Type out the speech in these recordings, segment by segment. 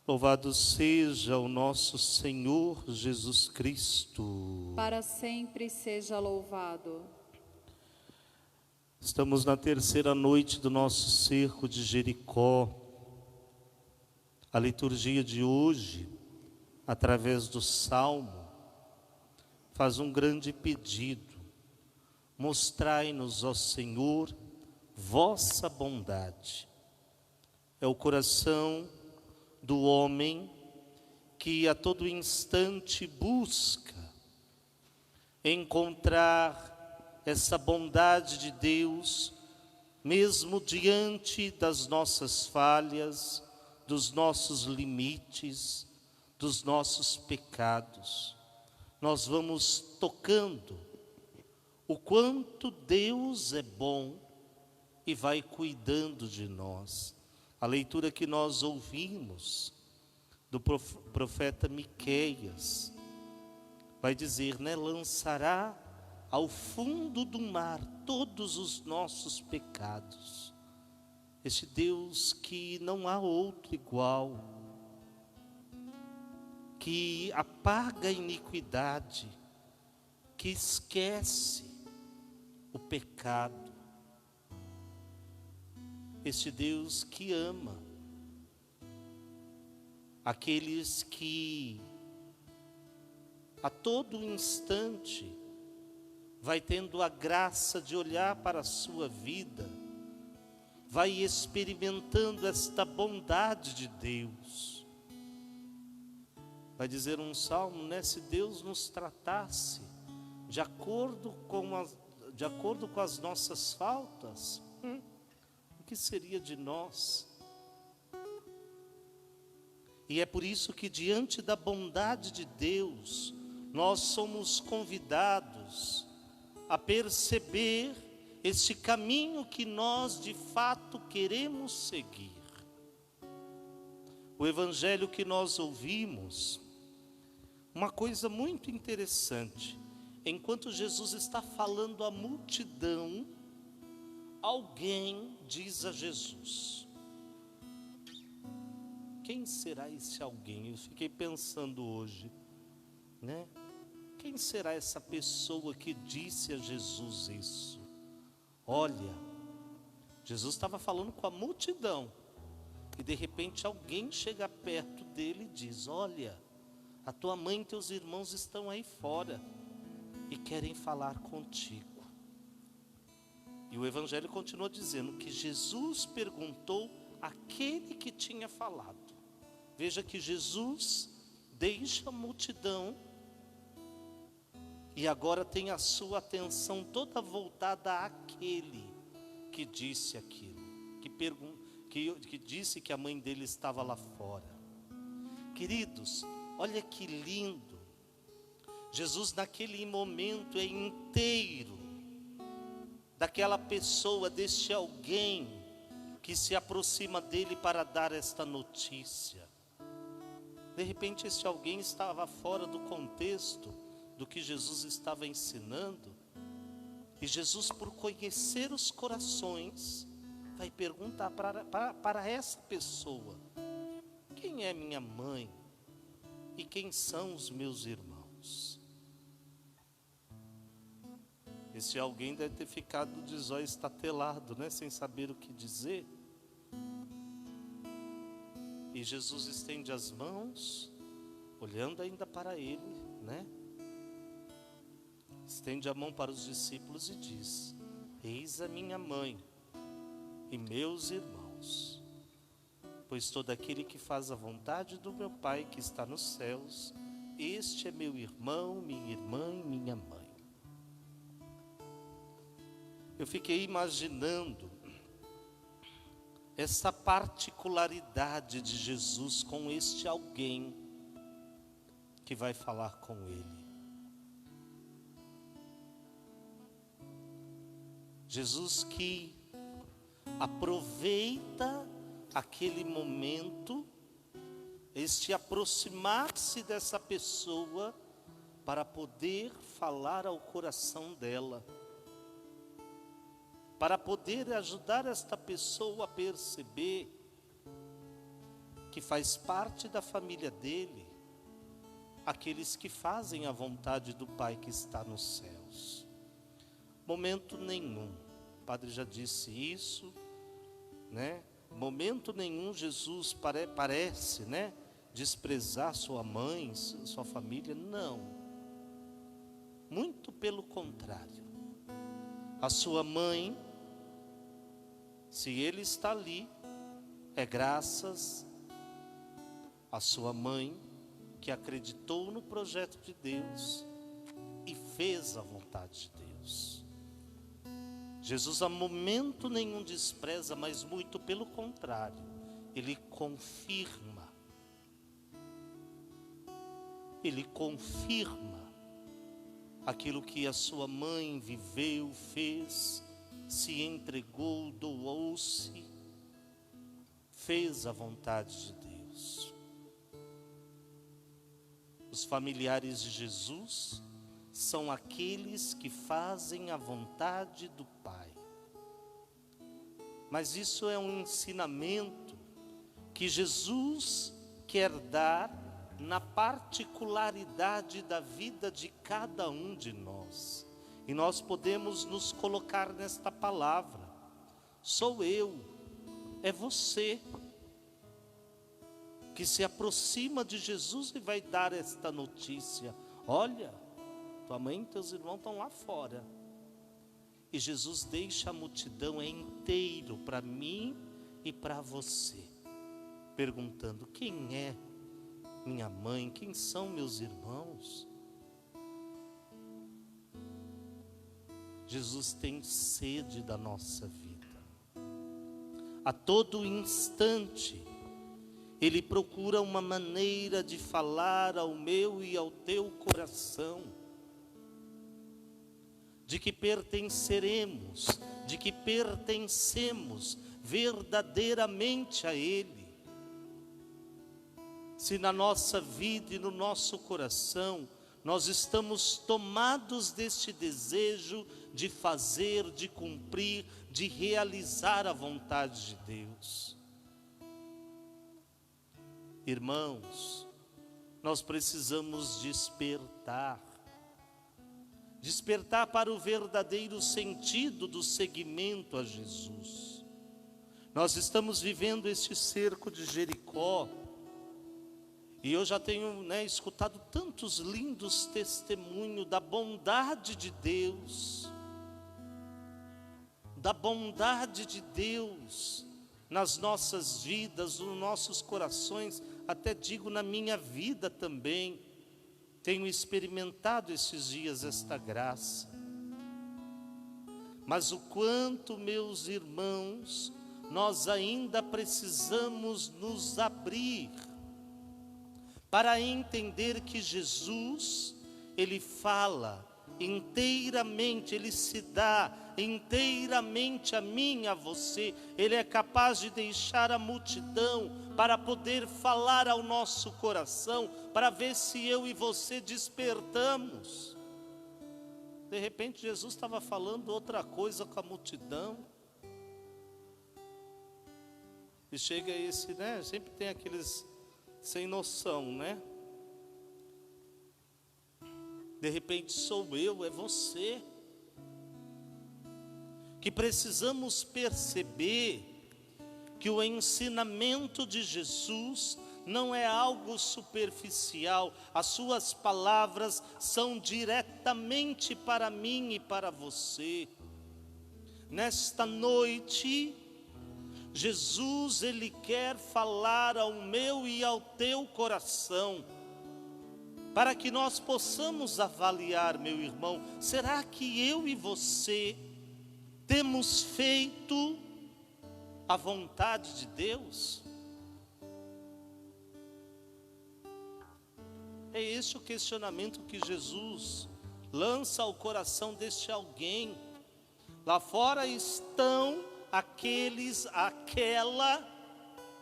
Louvado seja o nosso Senhor Jesus Cristo. Para sempre seja louvado. Estamos na terceira noite do nosso cerco de Jericó. A liturgia de hoje, através do Salmo, faz um grande pedido. Mostrai-nos, ó Senhor, vossa bondade. É o coração do homem que a todo instante busca encontrar essa bondade de Deus, mesmo diante das nossas falhas, dos nossos limites, dos nossos pecados. Nós vamos tocando o quanto Deus é bom e vai cuidando de nós. A leitura que nós ouvimos do profeta Miqueias vai dizer, né? Lançará ao fundo do mar todos os nossos pecados. Este Deus que não há outro igual, que apaga a iniquidade, que esquece o pecado. Este Deus que ama aqueles que a todo instante vai tendo a graça de olhar para a sua vida, vai experimentando esta bondade de Deus. Vai dizer um salmo, né? Se Deus nos tratasse de acordo com as nossas faltas, o que seria de nós? E é por isso que diante da bondade de Deus, nós somos convidados a perceber este caminho que nós de fato queremos seguir. O evangelho que nós ouvimos, uma coisa muito interessante, enquanto Jesus está falando à multidão, alguém diz a Jesus: quem será esse alguém? Eu fiquei pensando hoje, né? Quem será essa pessoa que disse a Jesus isso? Olha, Jesus estava falando com a multidão e de repente alguém chega perto dele e diz: olha, a tua mãe e teus irmãos estão aí fora e querem falar contigo. E o evangelho continua dizendo que Jesus perguntou àquele que tinha falado. Veja que Jesus deixa a multidão e agora tem a sua atenção toda voltada àquele que disse aquilo, que disse que a mãe dele estava lá fora. Queridos, olha que lindo. Jesus naquele momento é inteiro daquela pessoa, deste alguém que se aproxima dele para dar esta notícia. De repente esse alguém estava fora do contexto do que Jesus estava ensinando, e Jesus, por conhecer os corações, vai perguntar para essa pessoa: quem é minha mãe e quem são os meus irmãos? Esse alguém deve ter ficado de zóio estatelado, né? Sem saber o que dizer. E Jesus estende as mãos, olhando ainda para ele, né? Estende a mão para os discípulos e diz: eis a minha mãe e meus irmãos, pois todo aquele que faz a vontade do meu Pai que está nos céus, este é meu irmão, minha irmã e minha mãe. Eu fiquei imaginando essa particularidade de Jesus com este alguém que vai falar com ele. Jesus que aproveita aquele momento, este aproximar-se dessa pessoa para poder falar ao coração dela, para poder ajudar esta pessoa a perceber que faz parte da família dele, aqueles que fazem a vontade do Pai que está nos céus. Momento nenhum, o padre já disse isso, né? Momento nenhum Jesus parece, né, desprezar sua mãe, sua família, não. Muito pelo contrário. A sua mãe, se ele está ali, é graças à sua mãe que acreditou no projeto de Deus e fez a vontade de Deus. Jesus a momento nenhum despreza, mas muito pelo contrário, ele confirma. Ele confirma aquilo que a sua mãe viveu, fez, se entregou, doou-se, fez a vontade de Deus. Os familiares de Jesus são aqueles que fazem a vontade do Pai. Mas isso é um ensinamento que Jesus quer dar na particularidade da vida de cada um de nós. E nós podemos nos colocar nesta palavra. Sou eu, é você, que se aproxima de Jesus e vai dar esta notícia. Olha, tua mãe e teus irmãos estão lá fora. E Jesus deixa a multidão inteiro para mim e para você, perguntando: quem é minha mãe? Quem são meus irmãos? Jesus tem sede da nossa vida. A todo instante, Ele procura uma maneira de falar ao meu e ao teu coração, de que pertenceremos, de que pertencemos verdadeiramente a Ele. Se na nossa vida e no nosso coração nós estamos tomados deste desejo de fazer, de cumprir, de realizar a vontade de Deus. Irmãos, nós precisamos despertar para o verdadeiro sentido do seguimento a Jesus. Nós estamos vivendo este cerco de Jericó, e eu já tenho, escutado tantos lindos testemunhos da bondade de Deus, nas nossas vidas, nos nossos corações, até digo na minha vida também. Tenho experimentado esses dias esta graça. Mas o quanto, meus irmãos, nós ainda precisamos nos abrir para entender que Jesus, Ele fala inteiramente, Ele se dá inteiramente a mim e a você. Ele é capaz de deixar a multidão para poder falar ao nosso coração, para ver se eu e você despertamos. De repente Jesus estava falando outra coisa com a multidão. E chega esse, sempre tem aqueles sem noção, De repente sou eu, é você. Que precisamos perceber que o ensinamento de Jesus não é algo superficial. As suas palavras são diretamente para mim e para você. Nesta noite, Jesus, Ele quer falar ao meu e ao teu coração, para que nós possamos avaliar, meu irmão, será que eu e você temos feito a vontade de Deus? É este o questionamento que Jesus lança ao coração deste alguém. Lá fora estão aquela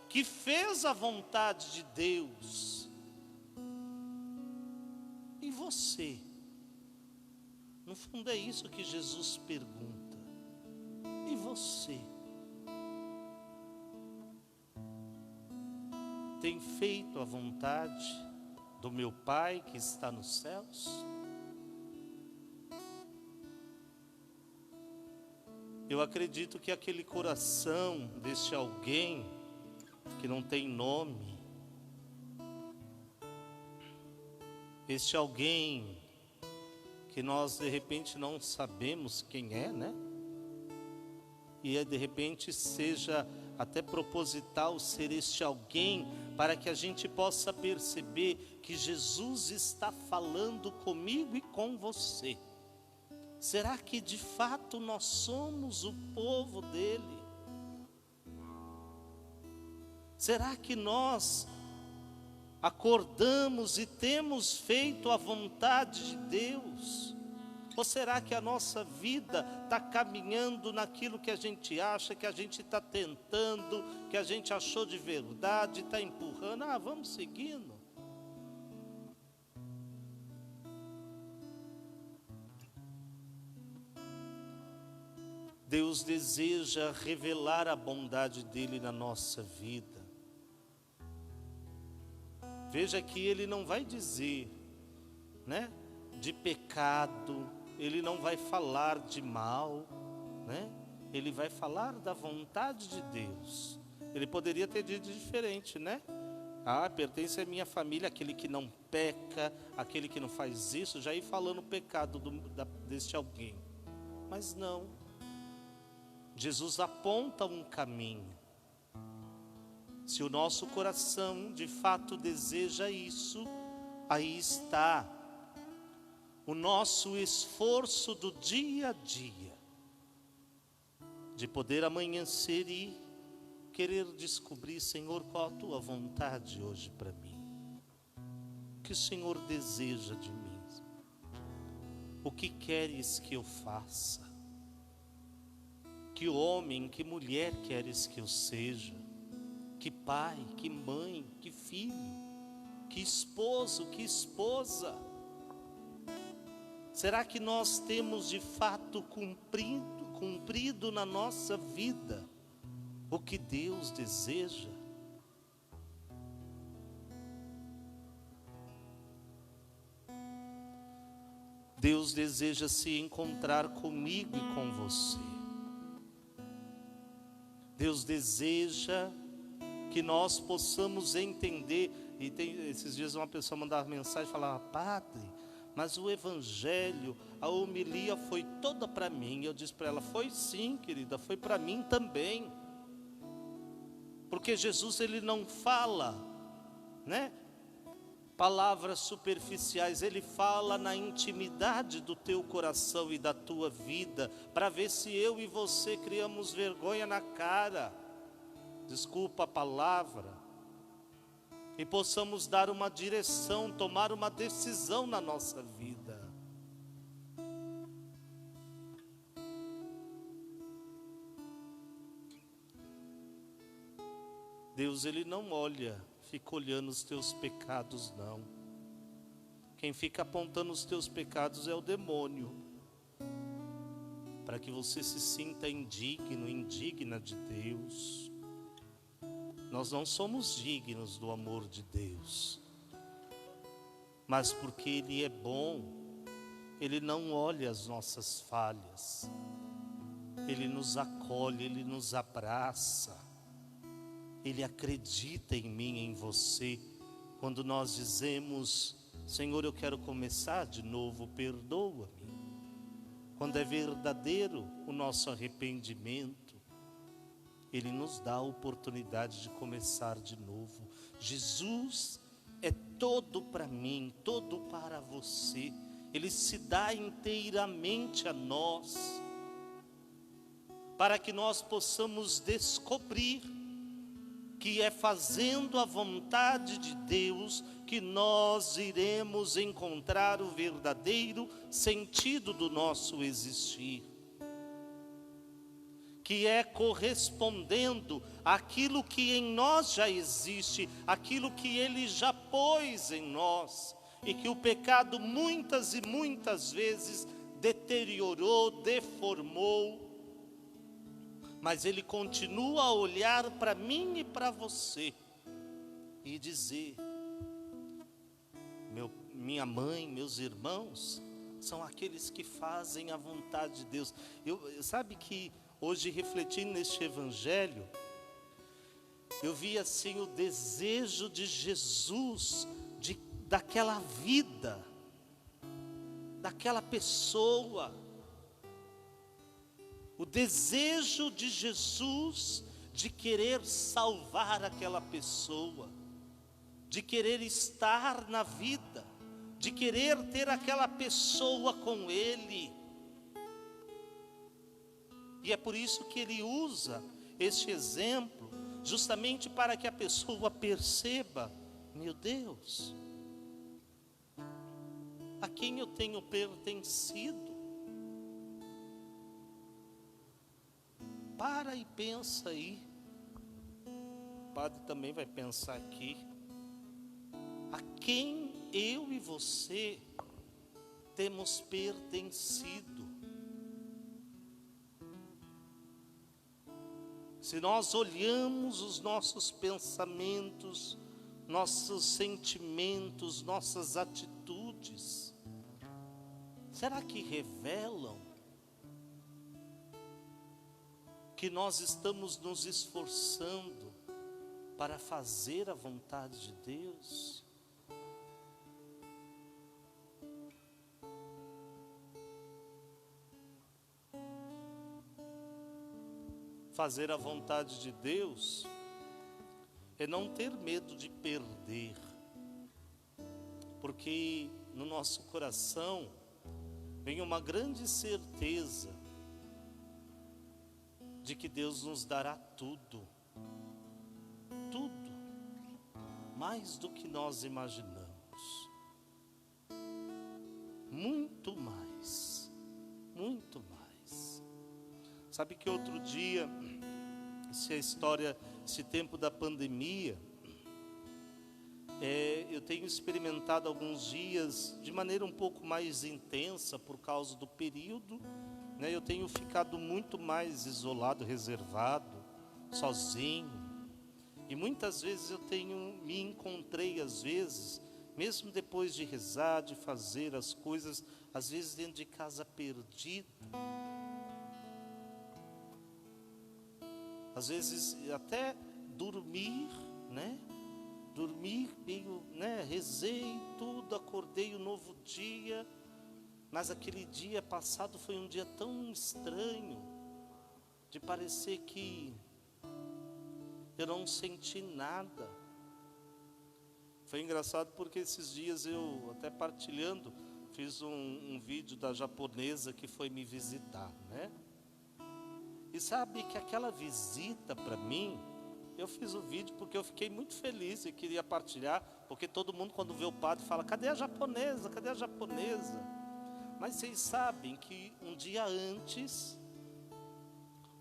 que fez a vontade de Deus. E você? No fundo é isso que Jesus pergunta. E você? tem feito a vontade do meu Pai que está nos céus? Eu acredito que aquele coração deste alguém que não tem nome, este alguém que nós de repente não sabemos quem é, né? E de repente seja até proposital ser este alguém para que a gente possa perceber que Jesus está falando comigo e com você. Será que de fato nós somos o povo dele? Será que nós acordamos e temos feito a vontade de Deus? Ou será que a nossa vida está caminhando naquilo que a gente acha, que a gente está tentando, que a gente achou de verdade, está empurrando? Vamos seguindo. Deus deseja revelar a bondade dele na nossa vida. Veja que ele não vai dizer, né, de pecado, ele não vai falar de mal, né? Ele vai falar da vontade de Deus. Ele poderia ter dito diferente, né? Pertence à minha família aquele que não peca, aquele que não faz isso, já ir falando o pecado deste alguém. Mas não. Jesus aponta um caminho. Se o nosso coração de fato deseja isso, aí está o nosso esforço do dia a dia, de poder amanhecer e querer descobrir, Senhor, qual a tua vontade hoje para mim. O que o Senhor deseja de mim? O que queres que eu faça? Que homem, que mulher queres que eu seja? Que pai, que mãe, que filho, que esposo, que esposa? Será que nós temos de fato cumprido na nossa vida o que Deus deseja? Deus deseja se encontrar comigo e com você. Deus deseja que nós possamos entender. E esses dias uma pessoa mandava mensagem e falava: padre, mas o evangelho, a homilia foi toda para mim. Eu disse para ela: foi sim, querida, foi para mim também. Porque Jesus, ele não fala, né, palavras superficiais, ele fala na intimidade do teu coração e da tua vida, para ver se eu e você criamos vergonha na cara, desculpa a palavra, e possamos dar uma direção, tomar uma decisão na nossa vida. Deus, ele não fica olhando os teus pecados, não. Quem fica apontando os teus pecados é o demônio, para que você se sinta indigno, indigna de Deus. Nós não somos dignos do amor de Deus, mas porque Ele é bom, Ele não olha as nossas falhas, Ele nos acolhe, Ele nos abraça, Ele acredita em mim, em você. Quando nós dizemos: Senhor, eu quero começar de novo, perdoa-me. Quando é verdadeiro o nosso arrependimento, Ele nos dá a oportunidade de começar de novo. Jesus é todo para mim, todo para você. Ele se dá inteiramente a nós, para que nós possamos descobrir que é fazendo a vontade de Deus que nós iremos encontrar o verdadeiro sentido do nosso existir, que é correspondendo àquilo que em nós já existe, aquilo que Ele já pôs em nós, e que o pecado muitas e muitas vezes deteriorou, deformou, mas Ele continua a olhar para mim e para você, e dizer: minha mãe, meus irmãos, são aqueles que fazem a vontade de Deus. Sabe que hoje, refletindo neste evangelho, eu vi assim o desejo de Jesus, daquela vida, daquela pessoa, o desejo de Jesus de querer salvar aquela pessoa, de querer estar na vida, de querer ter aquela pessoa com Ele. E é por isso que Ele usa este exemplo, justamente para que a pessoa perceba: meu Deus, a quem eu tenho pertencido? Para e pensa aí. O padre também vai pensar aqui. A quem eu e você temos pertencido? Se nós olhamos os nossos pensamentos, nossos sentimentos, nossas atitudes, será que revelam que nós estamos nos esforçando para fazer a vontade de Deus? Fazer a vontade de Deus é não ter medo de perder, porque no nosso coração vem uma grande certeza de que Deus nos dará tudo, tudo, mais do que nós imaginamos, muito mais, muito mais. Sabe que outro dia, esse tempo da pandemia, eu tenho experimentado alguns dias de maneira um pouco mais intensa por causa do período, né? Eu tenho ficado muito mais isolado, reservado, sozinho, e muitas vezes me encontrei, às vezes, mesmo depois de rezar, de fazer as coisas, às vezes dentro de casa perdido, às vezes até dormir, né? Dormir meio, né? Rezei tudo, acordei um novo dia, mas aquele dia passado foi um dia tão estranho, de parecer que eu não senti nada. Foi engraçado porque esses dias eu, até partilhando, fiz um vídeo da japonesa que foi me visitar, né? E sabe que aquela visita para mim, eu fiz o vídeo porque eu fiquei muito feliz e queria partilhar, porque todo mundo quando vê o padre fala: cadê a japonesa? Cadê a japonesa? Mas vocês sabem que um dia antes,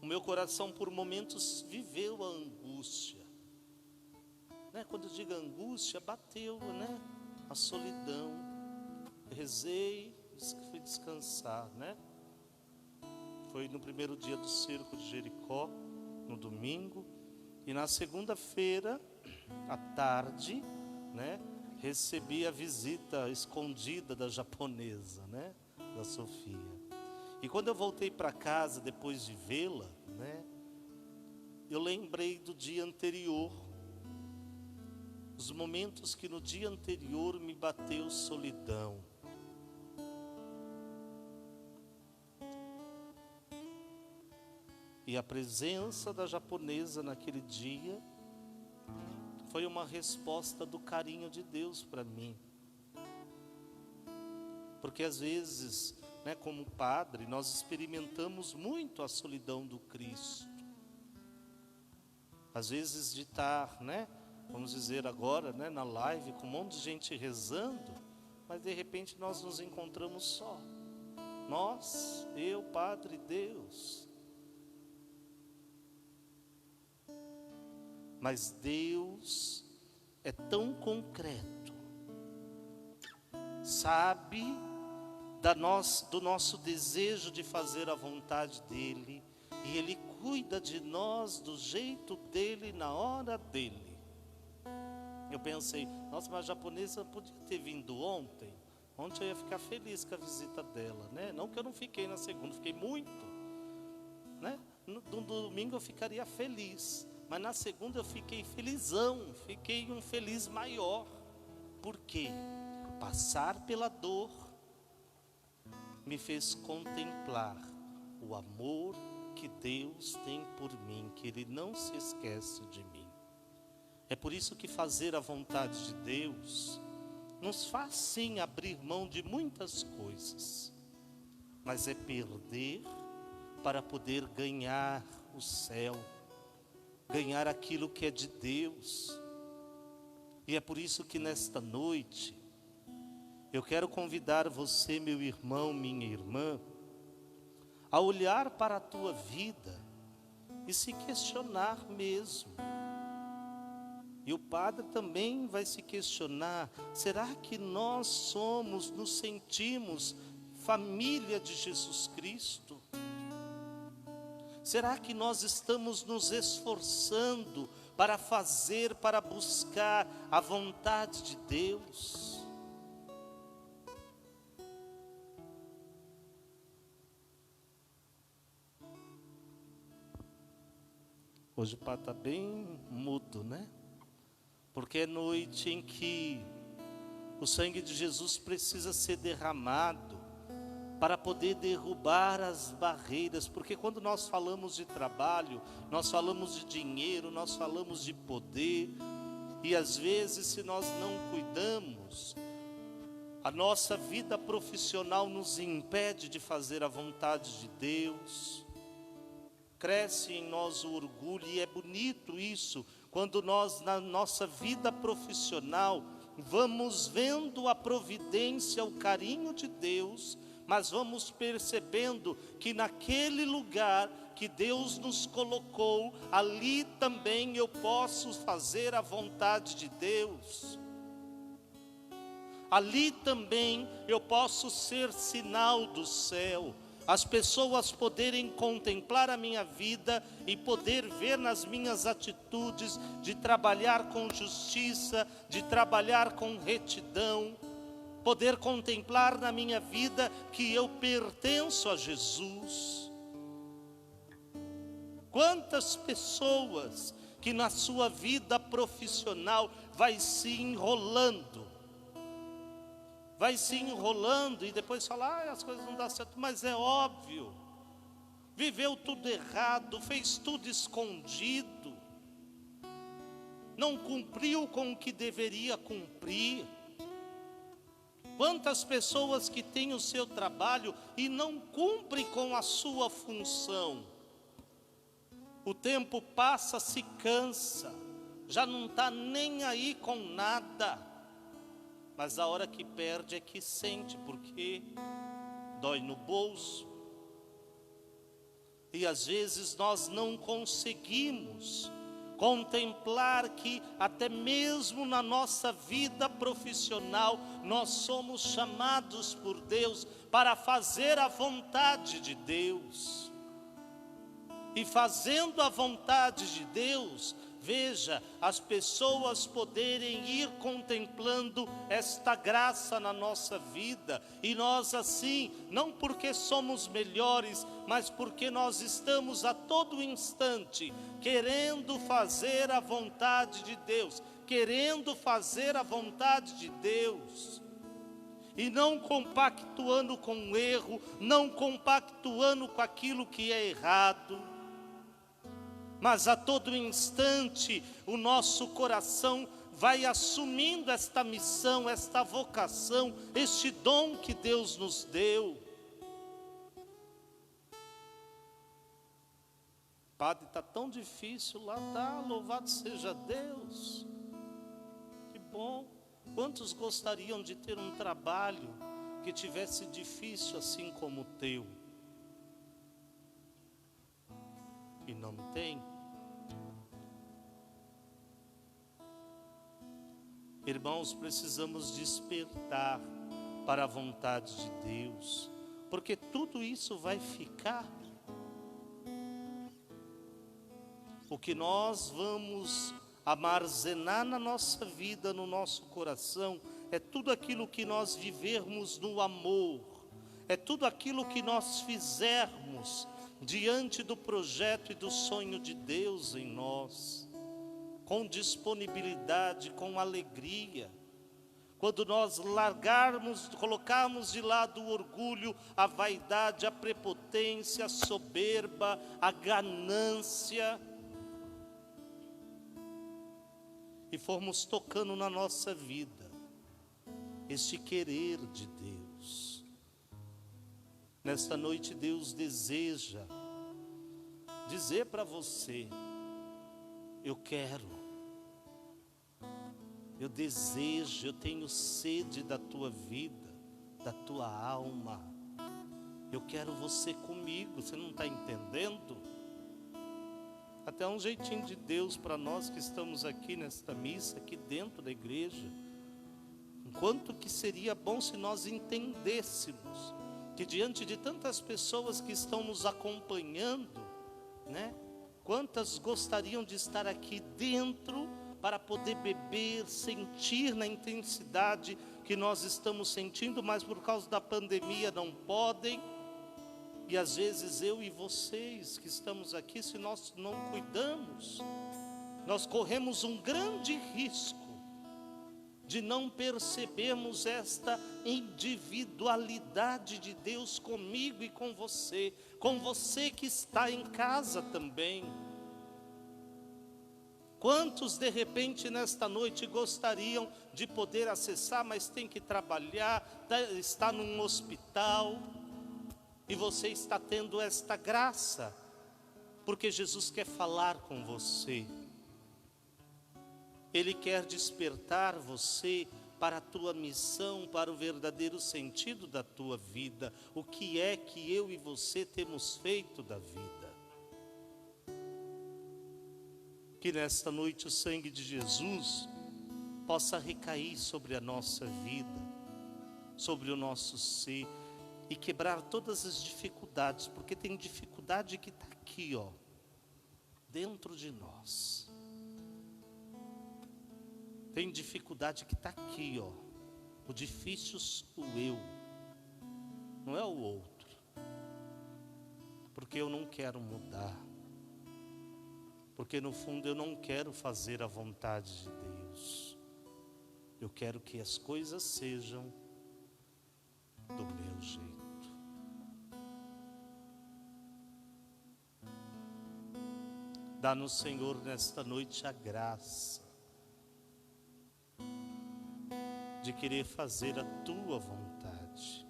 o meu coração por momentos viveu a angústia, né? Quando eu digo angústia, bateu, né? A solidão. Eu rezei, fui descansar, né? Foi no primeiro dia do cerco de Jericó, no domingo, e na segunda-feira, à tarde, né, recebi a visita escondida da japonesa, né, da Sofia. E quando eu voltei para casa, depois de vê-la, né, eu lembrei do dia anterior, os momentos que no dia anterior me bateu solidão. E a presença da japonesa naquele dia foi uma resposta do carinho de Deus para mim. Porque às vezes, né, como padre, nós experimentamos muito a solidão do Cristo. Às vezes de estar, né, vamos dizer agora, né, na live, com um monte de gente rezando, mas de repente nós nos encontramos só. Nós, eu, Padre, Deus. Mas Deus é tão concreto, sabe do nosso desejo de fazer a vontade dEle, e Ele cuida de nós do jeito dEle, na hora dEle. Eu pensei, nossa, mas a japonesa podia ter vindo ontem. Ontem eu ia ficar feliz com a visita dela, né? Não que eu não fiquei na segunda, fiquei muito, né? No domingo eu ficaria feliz, mas na segunda eu fiquei felizão, fiquei um feliz maior. Por quê? Passar pela dor me fez contemplar o amor que Deus tem por mim, que Ele não se esquece de mim. É por isso que fazer a vontade de Deus nos faz sim abrir mão de muitas coisas, mas é perder para poder ganhar o céu, ganhar aquilo que é de Deus. E é por isso que nesta noite eu quero convidar você, meu irmão, minha irmã, a olhar para a tua vida e se questionar mesmo. E o padre também vai se questionar: será que nós nos sentimos família de Jesus Cristo? Será que nós estamos nos esforçando para fazer, para buscar a vontade de Deus? Hoje o padre está bem mudo, né? Porque é noite em que o sangue de Jesus precisa ser derramado para poder derrubar as barreiras. Porque quando nós falamos de trabalho, nós falamos de dinheiro, nós falamos de poder. E às vezes, se nós não cuidamos, a nossa vida profissional nos impede de fazer a vontade de Deus. Cresce em nós o orgulho, e é bonito isso, quando nós na nossa vida profissional vamos vendo a providência, o carinho de Deus, mas vamos percebendo que naquele lugar que Deus nos colocou, ali também eu posso fazer a vontade de Deus. Ali também eu posso ser sinal do céu. As pessoas poderem contemplar a minha vida e poder ver nas minhas atitudes de trabalhar com justiça, de trabalhar com retidão, poder contemplar na minha vida que eu pertenço a Jesus. Quantas pessoas que na sua vida profissional vai se enrolando e depois fala, as coisas não dão certo, mas é óbvio, viveu tudo errado, fez tudo escondido, não cumpriu com o que deveria cumprir. Quantas pessoas que têm o seu trabalho e não cumprem com a sua função, o tempo passa, se cansa, já não está nem aí com nada. Mas a hora que perde é que sente, porque dói no bolso. E às vezes nós não conseguimos contemplar que até mesmo na nossa vida profissional nós somos chamados por Deus para fazer a vontade de Deus. E fazendo a vontade de Deus, veja, as pessoas poderem ir contemplando esta graça na nossa vida. E nós assim, não porque somos melhores, mas porque nós estamos a todo instante querendo fazer a vontade de Deus. Querendo fazer a vontade de Deus. E não compactuando com o erro, não compactuando com aquilo que é errado. Mas a todo instante o nosso coração vai assumindo esta missão, esta vocação, este dom que Deus nos deu. Padre, está tão difícil lá, tá, louvado seja Deus. Que bom. Quantos gostariam de ter um trabalho que tivesse difícil assim como o teu? E não tem. Irmãos, precisamos despertar para a vontade de Deus, porque tudo isso vai ficar. O que nós vamos armazenar na nossa vida, no nosso coração, é tudo aquilo que nós vivermos no amor, é tudo aquilo que nós fizermos diante do projeto e do sonho de Deus em nós, com disponibilidade, com alegria. Quando nós largarmos, colocarmos de lado o orgulho, a vaidade, a prepotência, a soberba, a ganância, e formos tocando na nossa vida este querer de Deus. Nesta noite Deus deseja dizer para você: eu quero, eu desejo, eu tenho sede da tua vida, da tua alma. Eu quero você comigo. Você não está entendendo? Até um jeitinho de Deus para nós que estamos aqui nesta missa, aqui dentro da igreja. Enquanto que seria bom se nós entendêssemos que diante de tantas pessoas que estão nos acompanhando, né? Quantas gostariam de estar aqui dentro para poder beber, sentir na intensidade que nós estamos sentindo, mas por causa da pandemia não podem. E às vezes eu e vocês que estamos aqui, se nós não cuidamos, nós corremos um grande risco de não percebermos esta individualidade de Deus comigo e com você que está em casa também. Quantos de repente nesta noite gostariam de poder acessar, mas tem que trabalhar, está num hospital, e você está tendo esta graça, porque Jesus quer falar com você. Ele quer despertar você para a tua missão, para o verdadeiro sentido da tua vida. O que é que eu e você temos feito da vida? Que nesta noite o sangue de Jesus possa recair sobre a nossa vida, sobre o nosso ser, e quebrar todas as dificuldades, porque tem dificuldade que está aqui, ó, dentro de nós. Tem dificuldade que está aqui, ó. O difícil, o eu, não é o outro, porque eu não quero mudar, porque no fundo eu não quero fazer a vontade de Deus. Eu quero que as coisas sejam do meu jeito. Dá-nos, Senhor, nesta noite a graça de querer fazer a tua vontade,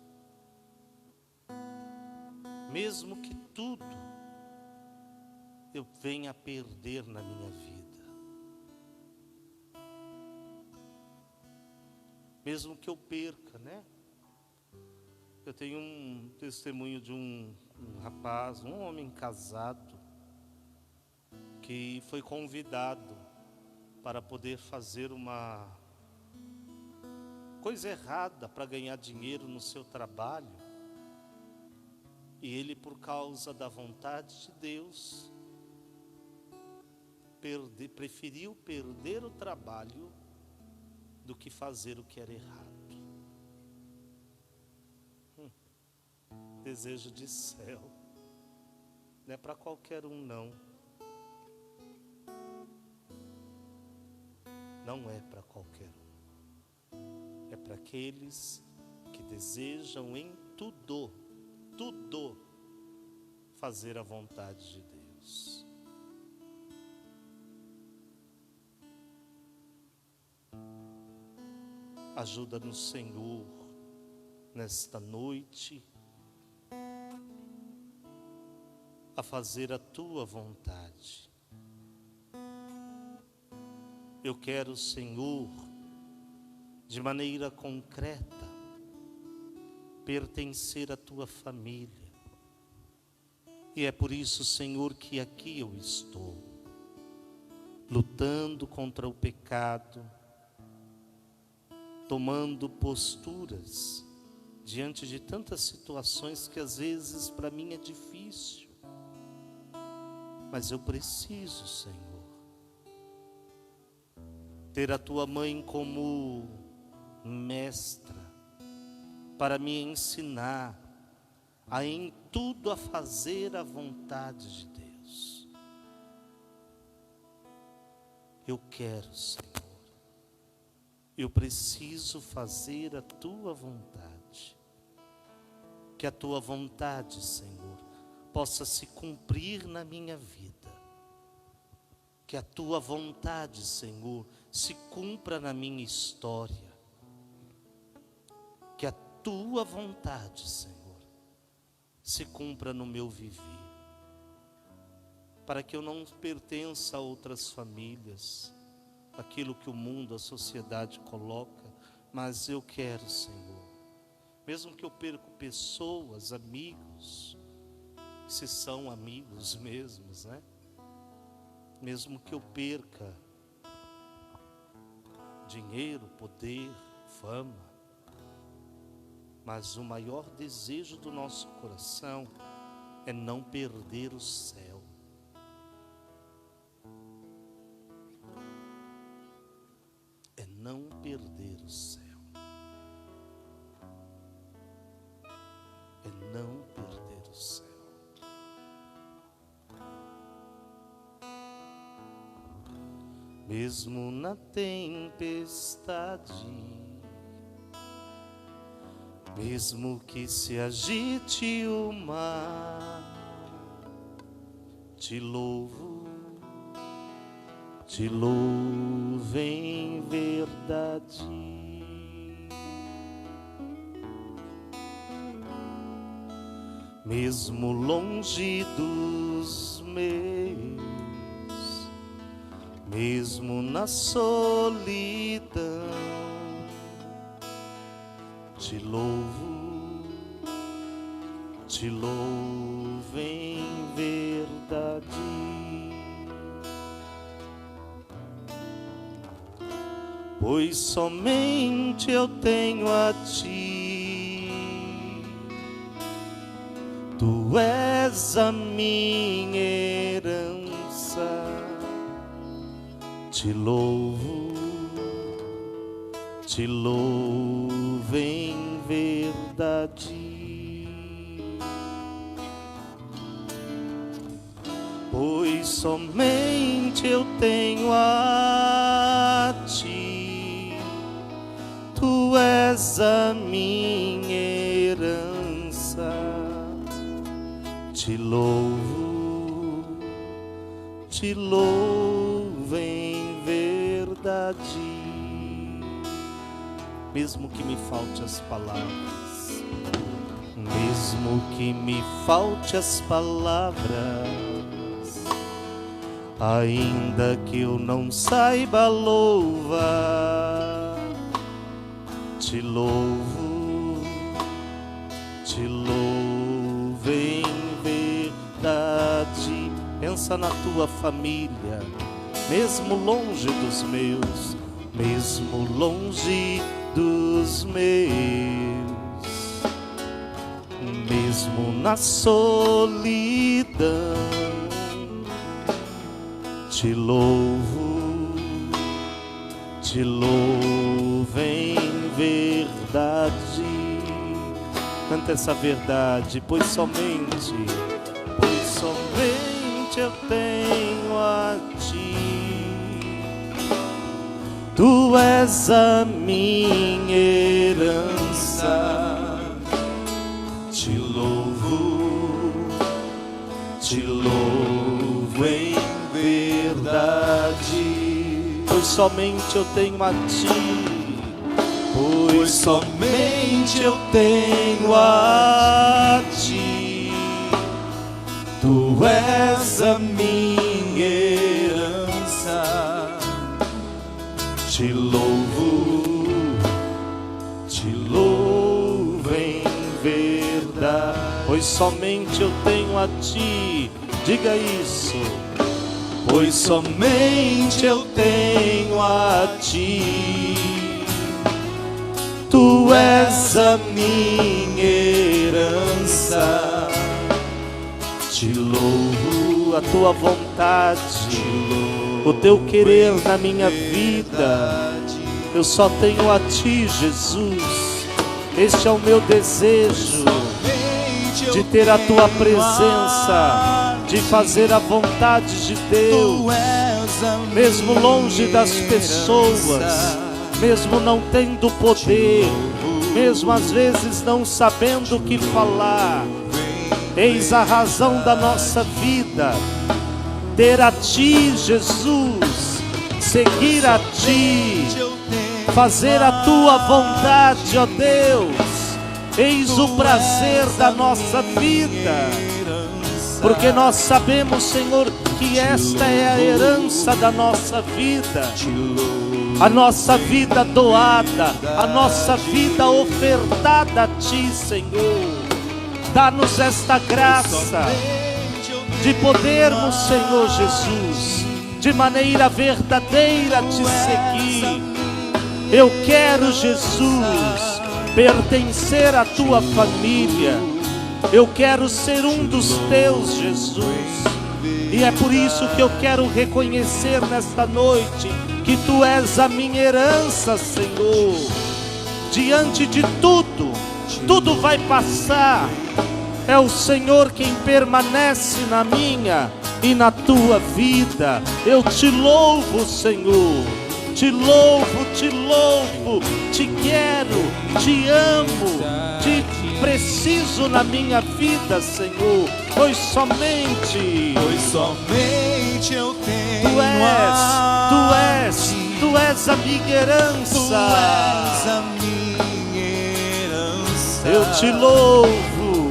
mesmo que tudo eu venha a perder na minha vida, mesmo que eu perca, né? Eu tenho um testemunho de um rapaz, um homem casado, que foi convidado para poder fazer uma coisa errada para ganhar dinheiro no seu trabalho. E ele, por causa da vontade de Deus, preferiu perder o trabalho do que fazer o que era errado. Desejo de céu, não é para qualquer um, não. Não é para qualquer um. É para aqueles que desejam em tudo fazer a vontade de Deus. Ajuda-nos, Senhor, nesta noite, a fazer a tua vontade. Eu quero, Senhor, de maneira concreta, pertencer à tua família. E é por isso, Senhor, que aqui eu estou, lutando contra o pecado, tomando posturas diante de tantas situações que às vezes para mim é difícil. Mas eu preciso, Senhor, ter a tua mãe como mestra, para me ensinar a em tudo a fazer a vontade de Deus. Eu quero, Senhor, eu preciso fazer a tua vontade. Que a tua vontade, Senhor, possa se cumprir na minha vida. Que a tua vontade, Senhor, se cumpra na minha história. Que a tua vontade, Senhor, se cumpra no meu viver. Para que eu não pertença a outras famílias, aquilo que o mundo, a sociedade coloca, mas eu quero, Senhor, mesmo que eu perca pessoas, amigos, se são amigos mesmos, né? Mesmo que eu perca dinheiro, poder, fama, mas o maior desejo do nosso coração é não perder o céu. É não perder o céu. É não perder o céu. Mesmo na tempestade, mesmo que se agite o mar, te louvo em verdade. Mesmo longe dos meus, mesmo na solidão, te louvo em verdade. Pois somente eu tenho a ti, tu és a minha herança. Te louvo em verdade. Pois somente eu tenho a ti, tu és a minha herança. Te louvo em verdade. Mesmo que me falte as palavras, mesmo que me falte as palavras, ainda que eu não saiba louvar, te louvo em verdade. Pensa na tua família, mesmo longe dos meus, mesmo longe dos meus, mesmo na solidão, te louvo em verdade. Canta essa verdade. Pois somente eu tenho a ti, tu és a minha herança. Te louvo em verdade. Pois somente eu tenho a ti, pois somente eu tenho a ti, tu és a minha herança. Te louvo em verdade. Pois somente eu tenho a ti. Diga isso. Pois somente eu tenho a ti, tu és a minha herança. Te louvo, a tua vontade, te louvo o teu querer na minha vida. Eu só tenho a ti, Jesus. Este é o meu desejo, de ter a tua presença, de fazer a vontade de Deus, mesmo longe das pessoas, mesmo não tendo poder, mesmo às vezes não sabendo o que falar. Eis a razão da nossa vida: ter a ti, Jesus, seguir a ti, fazer a tua vontade, ó Deus. Eis o prazer da nossa vida, porque nós sabemos, Senhor, que esta é a herança da nossa vida, a nossa vida doada, a nossa vida ofertada a ti, Senhor. Dá-nos esta graça de podermos, Senhor Jesus, de maneira verdadeira te seguir. Eu quero, Jesus, pertencer à tua família. Eu quero ser um dos teus, Jesus. E é por isso que eu quero reconhecer nesta noite que tu és a minha herança, Senhor. Diante de tudo, tudo vai passar. É o Senhor quem permanece na minha e na tua vida. Eu te louvo, Senhor. Te louvo, te quero, te amo, te preciso na minha vida, Senhor, pois somente eu tenho tu és a minha herança. Tu és a minha herança. Eu te louvo,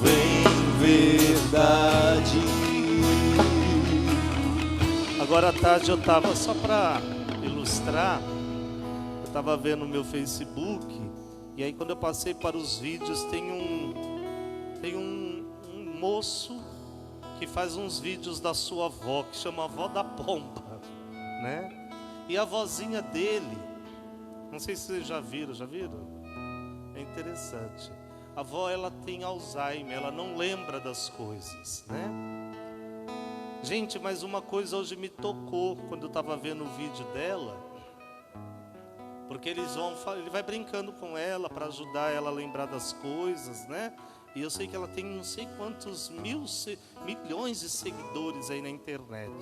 em verdade. Agora à tarde eu estava, só para ilustrar, eu estava vendo o meu Facebook, e aí quando eu passei para os vídeos, tem um moço que faz uns vídeos da sua avó, que chama Avó da Pomba, né? E a vozinha dele, não sei se vocês já viram? É interessante. A avó, ela tem Alzheimer, ela não lembra das coisas, né? Gente, mas uma coisa hoje me tocou quando eu estava vendo o vídeo dela, porque ele vai brincando com ela para ajudar ela a lembrar das coisas, né? E eu sei que ela tem não sei quantos milhões de seguidores aí na internet.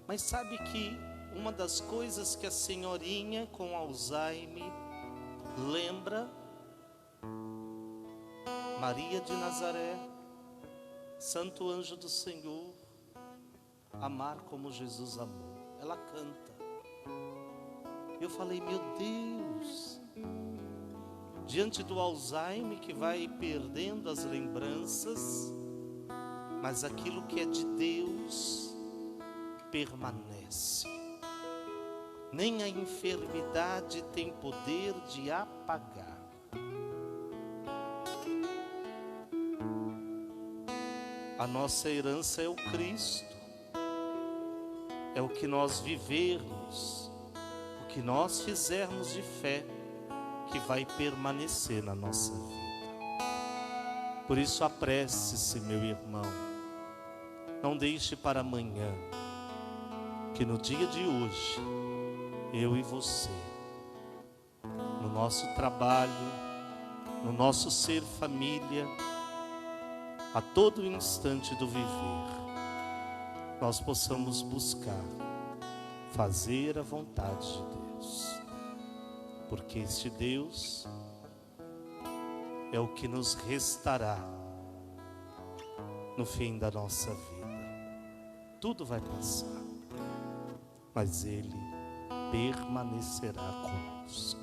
Mas sabe que uma das coisas que a senhorinha com Alzheimer lembra? Maria de Nazaré, Santo Anjo do Senhor, amar como Jesus amou. Ela canta. Eu falei, meu Deus, diante do Alzheimer que vai perdendo as lembranças, mas aquilo que é de Deus permanece. Nem a enfermidade tem poder de apagar. A nossa herança é o Cristo, é o que nós vivermos, o que nós fizermos de fé, que vai permanecer na nossa vida. Por isso apresse-se, meu irmão, não deixe para amanhã, que no dia de hoje, eu e você, no nosso trabalho, no nosso ser família, a todo instante do viver, nós possamos buscar fazer a vontade de Deus, porque este Deus é o que nos restará no fim da nossa vida. Tudo vai passar, mas Ele permanecerá conosco.